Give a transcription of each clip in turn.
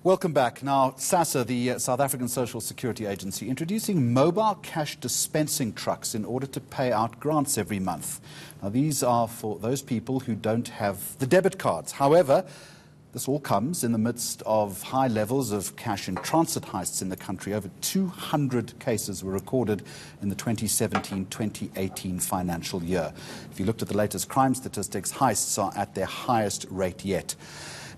Welcome back. Now, Sassa, the South African Social Security Agency, introducing mobile cash dispensing trucks in order to pay out grants every month. Now, these are for those people who don't have the debit cards. However, this all comes in the midst of high levels of cash in transit heists in the country. Over 200 cases were recorded in the 2017-2018 financial year. If you looked at the latest crime statistics, heists are at their highest rate yet.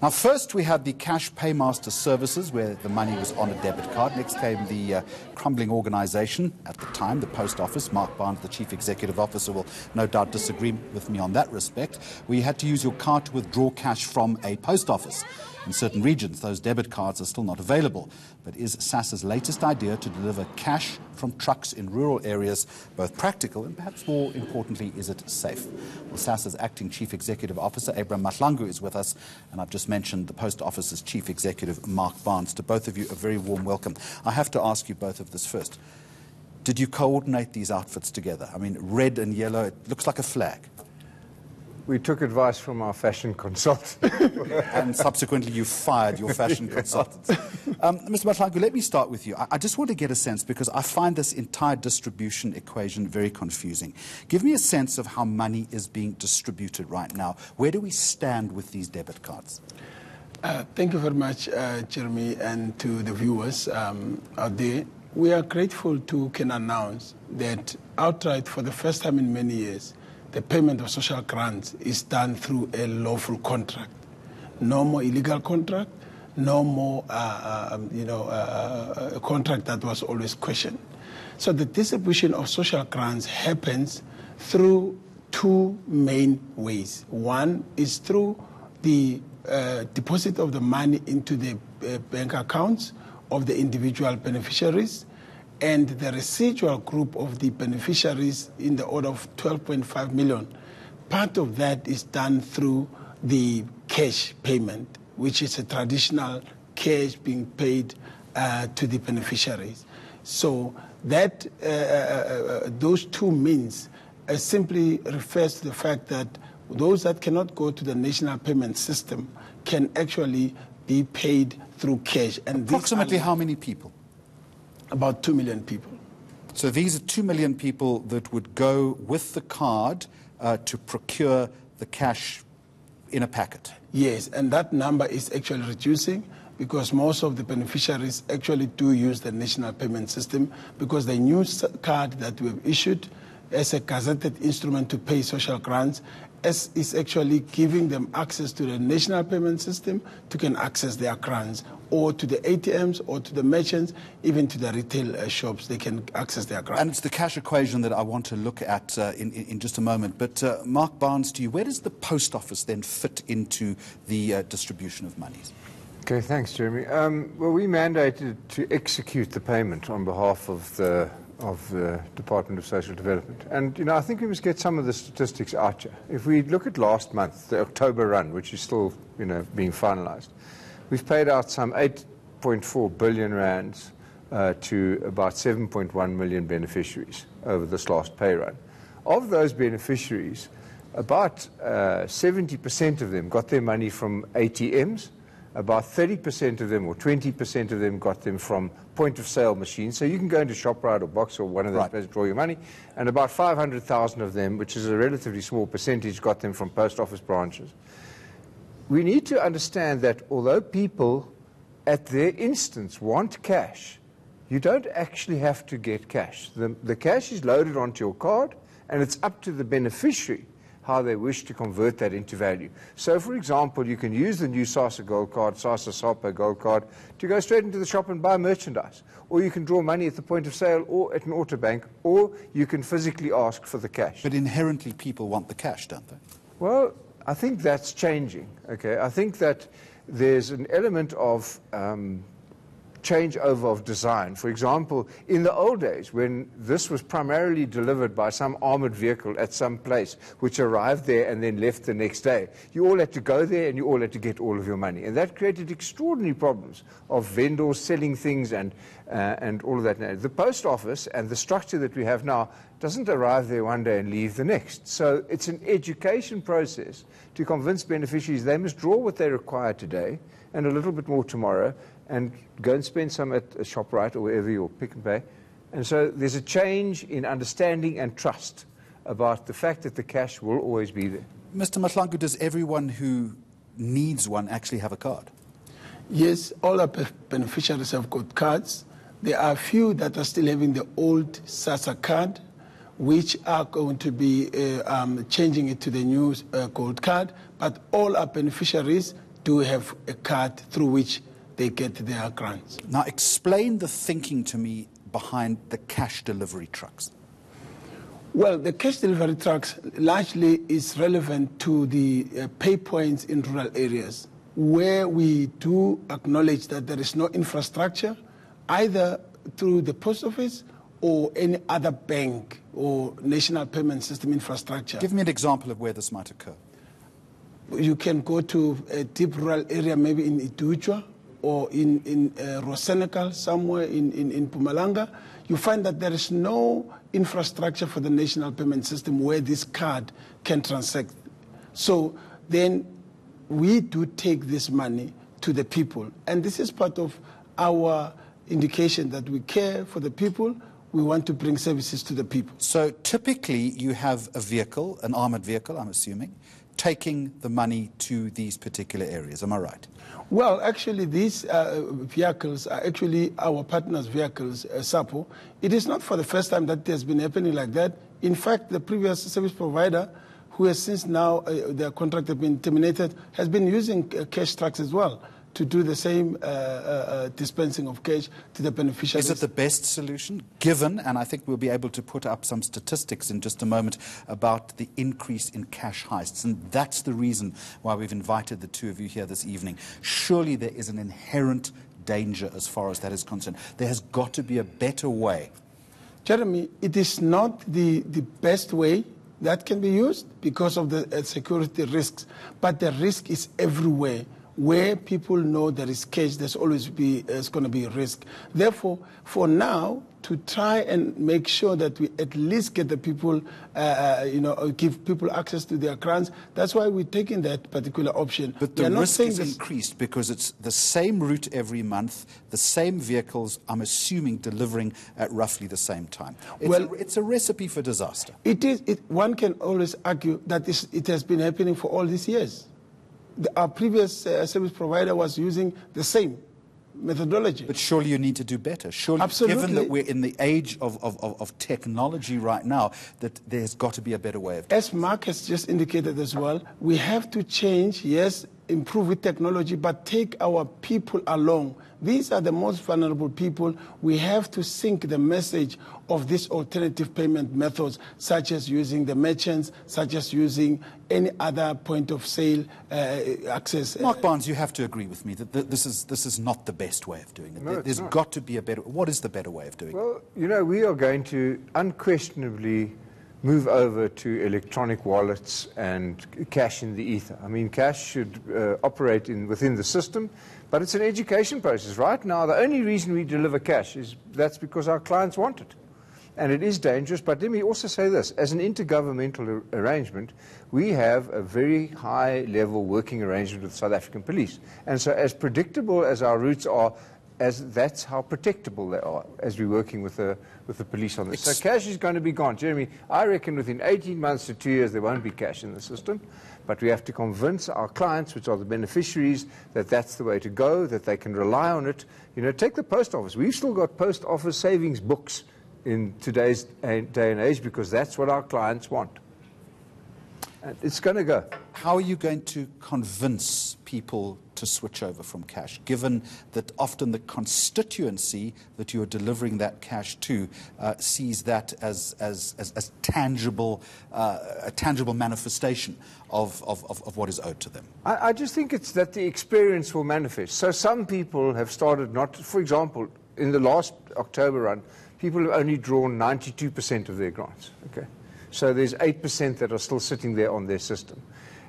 Now, first we had the cash paymaster services where the money was on a debit card. Next came the crumbling organisation at the time, the Post Office. Mark Barnes, the Chief Executive Officer, will no doubt disagree with me on that respect, where you had to use your card to withdraw cash from a post office. In certain regions, those debit cards are still not available. But is Sassa's latest idea to deliver cash from trucks in rural areas both practical and perhaps more importantly, is it safe? Well, Sassa's acting Chief Executive Officer, Abraham Mahlangu, is with us, and I've just mentioned the Post Office's Chief Executive, Mark Barnes. To both of you, a very warm welcome. I have to ask you both of this first. Did you coordinate these outfits together? I mean, red and yellow, it looks like a flag. We took advice from our fashion consultant. And subsequently you fired your fashion consultants. Mr. Mahlangu, let me start with you. I just want to get a sense, because I find this entire distribution equation very confusing. Give me a sense of how money is being distributed right now. Where do we stand with these debit cards? Thank you very much, Jeremy, and to the viewers out there. We are grateful to can announce that outright, for the first time in many years, the payment of social grants is done through a lawful contract. No more illegal contract, no more a contract that was always questioned. So the distribution of social grants happens through two main ways. One is through the deposit of the money into the bank accounts of the individual beneficiaries, and the residual group of the beneficiaries in the order of 12.5 million. Part of that is done through the cash payment, which is a traditional cash being paid to the beneficiaries. So that those two means simply refers to the fact that those that cannot go to the national payment system can actually be paid through cash. And approximately how many people? About 2 million people. So these are 2 million people that would go with the card to procure the cash in a packet? Yes, and that number is actually reducing because most of the beneficiaries actually do use the national payment system, because the new card that we've issued as a gazetted instrument to pay social grants is actually giving them access to the national payment system to can access their grants, or to the ATMs, or to the merchants, even to the retail shops, they can access their grants. And it's the cash equation that I want to look at in just a moment. But Mark Barnes, to you, where does the Post Office then fit into the distribution of monies? Okay, thanks, Jeremy. Well, we mandated to execute the payment on behalf of the Department of Social Development. And, you know, I think we must get some of the statistics out here. If we look at last month, the October run, which is still, you know, being finalized, we've paid out some 8.4 billion rands to about 7.1 million beneficiaries over this last pay run. Of those beneficiaries, about 70% of them got their money from ATMs. About 30% of them, or 20% of them, got them from point-of-sale machines. So you can go into ShopRite or Box or one of those places to draw your money. And about 500,000 of them, which is a relatively small percentage, got them from post office branches. We need to understand that although people, at their instance, want cash, you don't actually have to get cash. The cash is loaded onto your card, and it's up to the beneficiary how they wish to convert that into value. So, for example, you can use the new Sassa Gold Card, Sassa Sapa Gold Card, to go straight into the shop and buy merchandise. Or you can draw money at the point of sale or at an auto bank, or you can physically ask for the cash. But inherently people want the cash, don't they? Well, I think that's changing. Okay, I think that there's an element of changeover of design. For example, in the old days, when this was primarily delivered by some armored vehicle at some place, which arrived there and then left the next day, you all had to go there and you all had to get all of your money. And that created extraordinary problems of vendors selling things and all of that. The Post Office and the structure that we have now doesn't arrive there one day and leave the next. So it's an education process to convince beneficiaries they must draw what they require today and a little bit more tomorrow and go and spend some at a ShopRite or wherever you Pick n Pay. And so there's a change in understanding and trust about the fact that the cash will always be there. Mr. Mahlangu, does everyone who needs one actually have a card? Yes, all our beneficiaries have got cards. There are a few that are still having the old Sassa card, which are going to be changing it to the new gold card. But all our beneficiaries do have a card through which they get their grants. Now, explain the thinking to me behind the cash delivery trucks. Well, the cash delivery trucks largely is relevant to the pay points in rural areas, where we do acknowledge that there is no infrastructure, either through the post office or any other bank or national payment system infrastructure. Give me an example of where this might occur. You can go to a deep rural area, maybe in Ituchwa or in Rosenekal, somewhere in Mpumalanga. You find that there is no infrastructure for the national payment system where this card can transact. So then we do take this money to the people. And this is part of our indication that we care for the people. We want to bring services to the people. So typically you have a vehicle, an armoured vehicle, I'm assuming, taking the money to these particular areas. Am I right? Well, actually, these vehicles are actually our partners' vehicles, SAPO. It is not for the first time that it has been happening like that. In fact, the previous service provider, who has since now their contract has been terminated, has been using cash trucks as well to do the same dispensing of cash to the beneficiaries. Is it the best solution, given, and I think we'll be able to put up some statistics in just a moment about the increase in cash heists, and that's the reason why we've invited the two of you here this evening. Surely there is an inherent danger as far as that is concerned. There has got to be a better way. Jeremy, it is not the best way that can be used because of the security risks, but the risk is everywhere. Where people know there is cash, there's always going to be a risk. Therefore, for now, to try and make sure that we at least get the people, give people access to their grants, that's why we're taking that particular option. But the risk is increased because it's the same route every month, the same vehicles, I'm assuming, delivering at roughly the same time. It's a recipe for disaster. It is. One can always argue that it has been happening for all these years. Our previous service provider was using the same methodology. But surely you need to do better. Surely, absolutely. Given that we're in the age of technology right now, that there's got to be a better way of doing it. As Mark has just indicated as well, we have to change, yes, improve with technology, but take our people along. These are the most vulnerable people. We have to sync the message of these alternative payment methods, such as using the merchants, such as using any other point of sale access. Mark Barnes, you have to agree with me that this is not the best way of doing it. No, there's got to be a better. What is the better way of doing it? Well, we are going to unquestionably move over to electronic wallets and cash in the ether. I mean, cash should operate within the system, but it's an education process. Right now, the only reason we deliver cash is that's because our clients want it. And it is dangerous, but let me also say this. As an intergovernmental arrangement, we have a very high-level working arrangement with South African police. And so as predictable as our routes are, that's how protectable they are as we're working with the police on this. So cash is going to be gone. Jeremy, I reckon within 18 months to 2 years there won't be cash in the system, but we have to convince our clients, which are the beneficiaries, that that's the way to go, that they can rely on it. Take the post office. We've still got post office savings books in today's day and age because that's what our clients want. And it's going to go. How are you going to convince people to switch over from cash, given that often the constituency that you're delivering that cash to sees that as tangible, a tangible manifestation of what is owed to them? I just think it's that the experience will manifest. So some people have started not, for example, in the last October run, people have only drawn 92% of their grants. Okay, so there's 8% that are still sitting there on their system.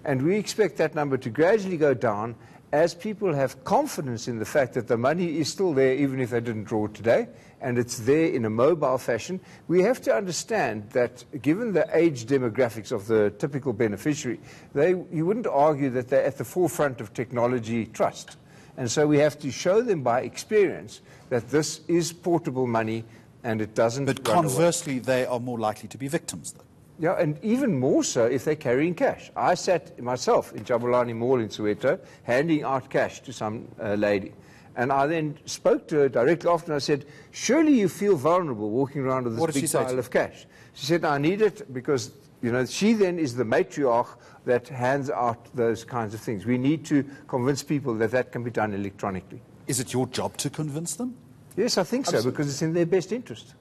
And we expect that number to gradually go down as people have confidence in the fact that the money is still there even if they didn't draw it today, and it's there in a mobile fashion, we have to understand that given the age demographics of the typical beneficiary, you wouldn't argue that they're at the forefront of technology trust. And so we have to show them by experience that this is portable money and it doesn't But conversely, they are more likely to be victims, though. Yeah, and even more so if they're carrying cash. I sat myself in Jabulani Mall in Soweto handing out cash to some lady. And I then spoke to her directly after and I said, surely you feel vulnerable walking around with this big pile of cash. She said, I need it because, you know, she then is the matriarch that hands out those kinds of things. We need to convince people that that can be done electronically. Is it your job to convince them? Yes, I think so, because it's in their best interest.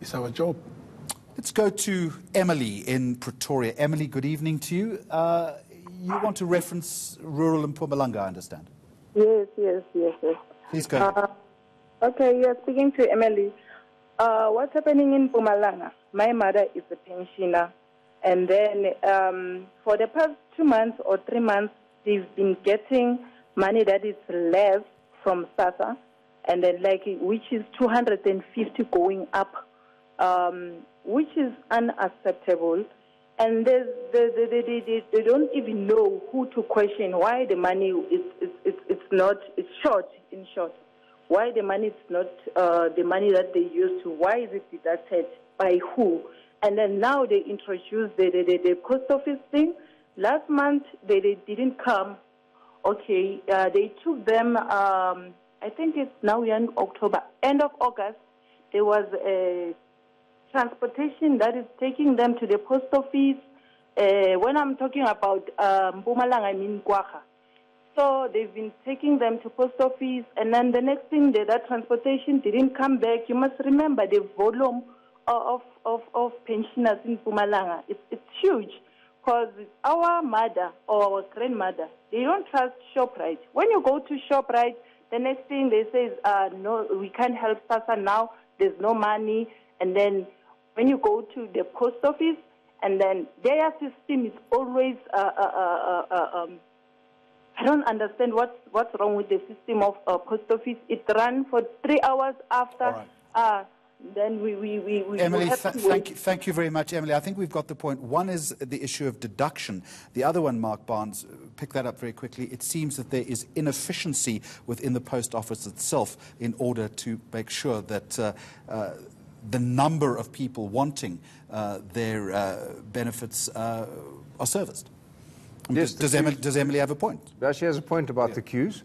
It's our job. Let's go to Emily in Pretoria. Emily, good evening to you. You want to reference rural Mpumalanga, I understand. Yes. Please go. Okay, you're speaking to Emily. What's happening in Mpumalanga? My mother is a pensioner. And then for the past 2 months or 3 months, they've been getting money that is less from Sassa, and then which is 250 going up, which is unacceptable. And they don't even know who to question why the money it's short, in short. Why the money is not the money that they used to, why is it deducted, by who? And then now they introduced the post office thing. Last month they didn't come. Okay, they took them, I think it's now we're in October, end of August, there was a transportation that is taking them to the post office. When I'm talking about Mpumalanga, I mean Kwacha. So they've been taking them to post office, and then the next thing, that transportation didn't come back. You must remember the volume of pensioners in Mpumalanga. It's huge, because our mother or our grandmother, they don't trust ShopRite. When you go to ShopRite, the next thing they say is, no, we can't help Sassa now, there's no money. And then when you go to the post office, and then their system is always, I don't understand what's wrong with the system of post office. It runs for 3 hours after. Then we Emily, thank you very much, Emily. I think we've got the point. One is the issue of deduction. The other one, Mark Barnes, pick that up very quickly. It seems that there is inefficiency within the post office itself in order to make sure that the number of people wanting their benefits are serviced. Yes, does Emily have a point? She has a point about the queues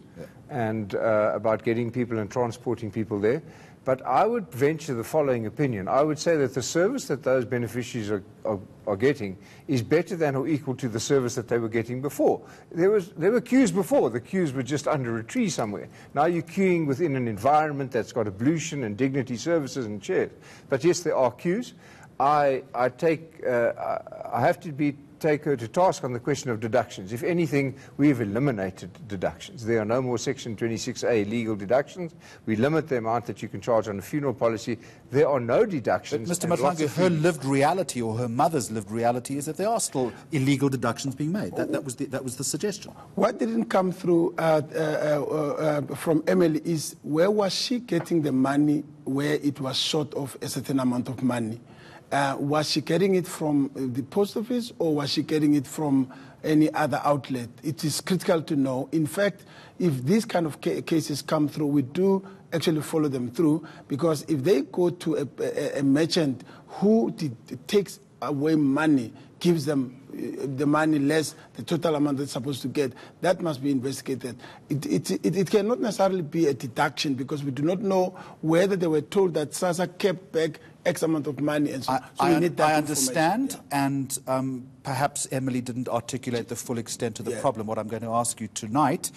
and about getting people and transporting people there. But I would venture the following opinion. I would say that the service that those beneficiaries are getting is better than or equal to the service that they were getting before. There were queues before. The queues were just under a tree somewhere. Now you're queuing within an environment that's got ablution and dignity services and chairs. But yes, there are queues. I have to take her to task on the question of deductions. If anything, we've eliminated deductions. There are no more Section 26A legal deductions. We limit the amount that you can charge on a funeral policy. There are no deductions. But Mr. Matlangu, her lived reality or her mother's lived reality is that there are still illegal deductions being made. That was the suggestion. What didn't come through from Emily is, where was she getting the money where it was short of a certain amount of money? Was she getting it from the post office, or was she getting it from any other outlet? It is critical to know. In fact, if these kind of cases come through, we do actually follow them through, because if they go to a merchant who takes away money, gives them the money less the total amount they're supposed to get, that must be investigated. It cannot necessarily be a deduction, because we do not know whether they were told that Sassa kept back X amount of money. And so we need that I understand, and perhaps Emily didn't articulate the full extent of the problem. What I'm going to ask you tonight,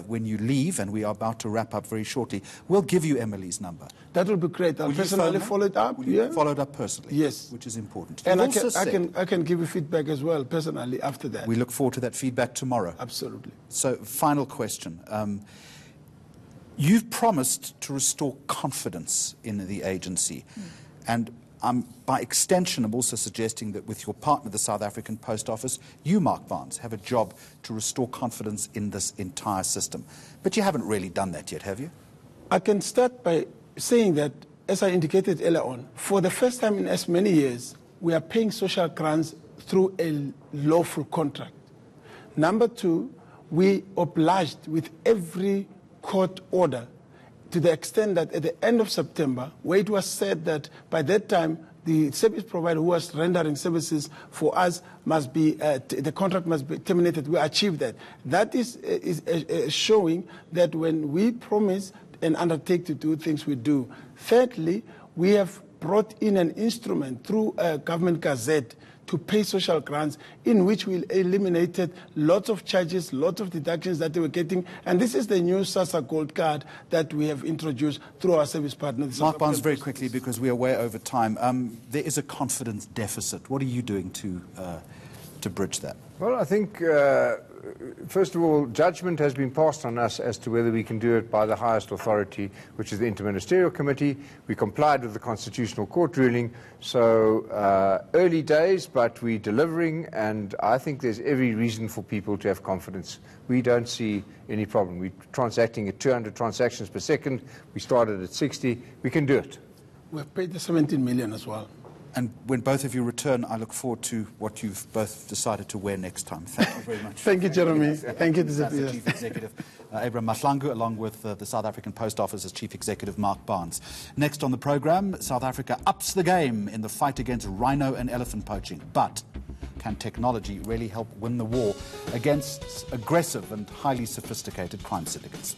when you leave, and we are about to wrap up very shortly, we'll give you Emily's number. That will be great. I'll personally follow it up. Will you follow it up personally? Yes. Which is important. And I can give you feedback as well, personally, after that. We look forward to that feedback tomorrow. Absolutely. So, final question. You've promised to restore confidence in the agency. And by extension, I'm also suggesting that with your partner, the South African Post Office, you, Mark Barnes, have a job to restore confidence in this entire system. But you haven't really done that yet, have you? I can start by saying that, as I indicated earlier on, for the first time in as many years, we are paying social grants through a lawful contract. Number two, we obliged with every court order to the extent that at the end of September, where it was said that by that time, the service provider who was rendering services for us must be, the contract must be terminated. We achieved that. That is showing that when we promise and undertake to do things, we do. Thirdly, we have brought in an instrument through a government gazette to pay social grants, in which we eliminated lots of charges, lots of deductions that they were getting. And this is the new Sassa Gold Card that we have introduced through our service partner. Mark Barnes, very quickly, because we are way over time. There is a confidence deficit. What are you doing to bridge that? Well, I think, first of all, judgment has been passed on us as to whether we can do it by the highest authority, which is the Interministerial Committee. We complied with the Constitutional Court ruling. So early days, but we're delivering, and I think there's every reason for people to have confidence. We don't see any problem. We're transacting at 200 transactions per second. We started at 60. We can do it. We've paid the 17 million as well. And when both of you return, I look forward to what you've both decided to wear next time. Thank you very much. Thank you, Jeremy. Thank you, Sassa Chief Executive Abraham Mahlangu, along with the South African Post Office's Chief Executive Mark Barnes. Next on the programme, South Africa ups the game in the fight against rhino and elephant poaching. But can technology really help win the war against aggressive and highly sophisticated crime syndicates?